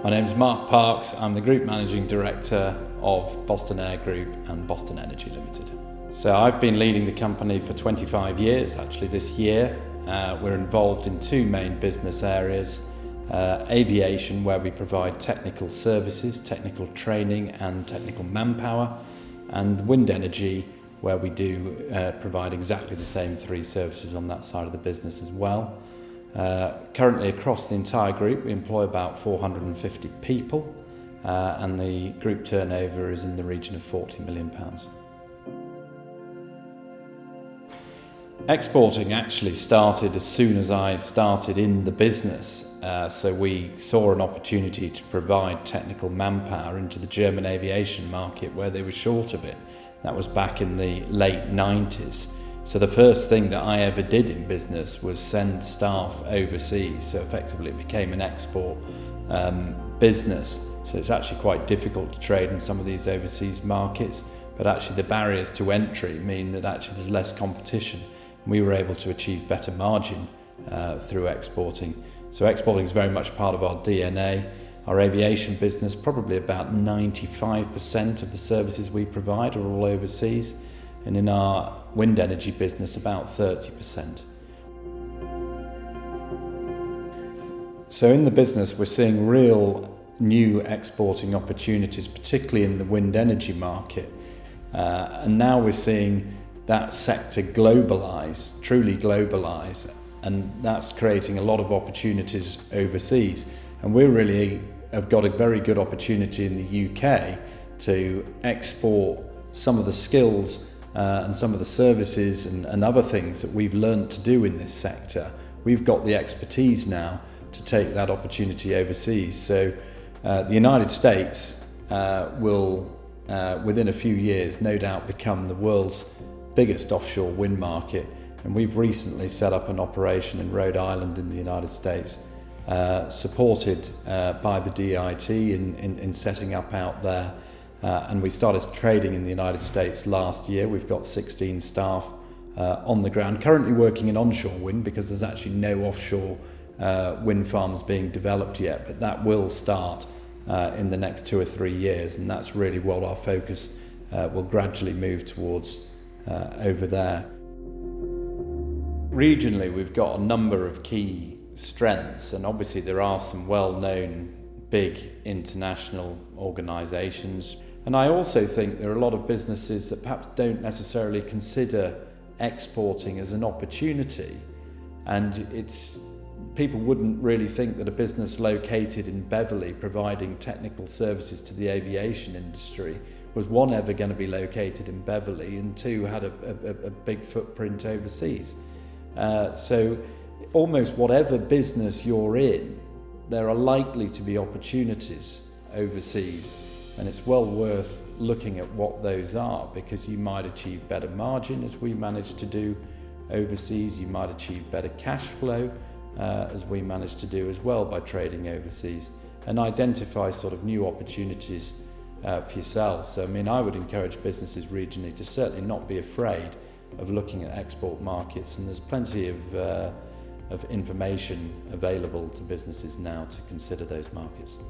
My name's Mark Parks. I'm the Group Managing Director of Bostonair Group and Boston Energy Limited. So I've been leading the company for 25 years, actually this year. We're involved in two main business areas. Aviation, where we provide technical services, technical training and technical manpower, and wind energy, where we do provide exactly the same three services on that side of the business as well. Currently across the entire group we employ about 450 people and the group turnover is in the region of £40 million. Exporting actually started as soon as I started in the business, so we saw an opportunity to provide technical manpower into the German aviation market where they were short of it. That was back in the late 90s. So the first thing that I ever did in business was send staff overseas, so effectively it became an export business. So it's actually quite difficult to trade in some of these overseas markets, but actually the barriers to entry mean that actually there's less competition. We were able to achieve better margin through exporting. So exporting is very much part of our DNA. Our aviation business, probably about 95% of the services we provide are all overseas, and in our wind energy business about 30%. So in the business we're seeing real new exporting opportunities, particularly in the wind energy market, and now we're seeing that sector globalise, truly globalise, and that's creating a lot of opportunities overseas. And we really have got a very good opportunity in the UK to export some of the skills and some of the services and other things that we've learned to do in this sector. We've got the expertise now to take that opportunity overseas. So the United States will, within a few years, no doubt become the world's biggest offshore wind market. And we've recently set up an operation in Rhode Island in the United States, supported by the DIT in setting up out there. And we started trading in the United States last year. We've got 16 staff on the ground, currently working in onshore wind because there's actually no offshore wind farms being developed yet, but that will start in the next 2 or 3 years, and that's really what our focus will gradually move towards over there. Regionally, we've got a number of key strengths, and obviously there are some well-known big international organisations. And I also think there are a lot of businesses that perhaps don't necessarily consider exporting as an opportunity. And people wouldn't really think that a business located in Beverley providing technical services to the aviation industry was, one, ever going to be located in Beverley, and two, had a big footprint overseas. So almost whatever business you're in, there are likely to be opportunities overseas, and it's well worth looking at what those are, because you might achieve better margin as we managed to do overseas. You might achieve better cash flow as we managed to do as well by trading overseas, and identify sort of new opportunities for yourselves. So I mean, I would encourage businesses regionally to certainly not be afraid of looking at export markets, and there's plenty of information available to businesses now to consider those markets.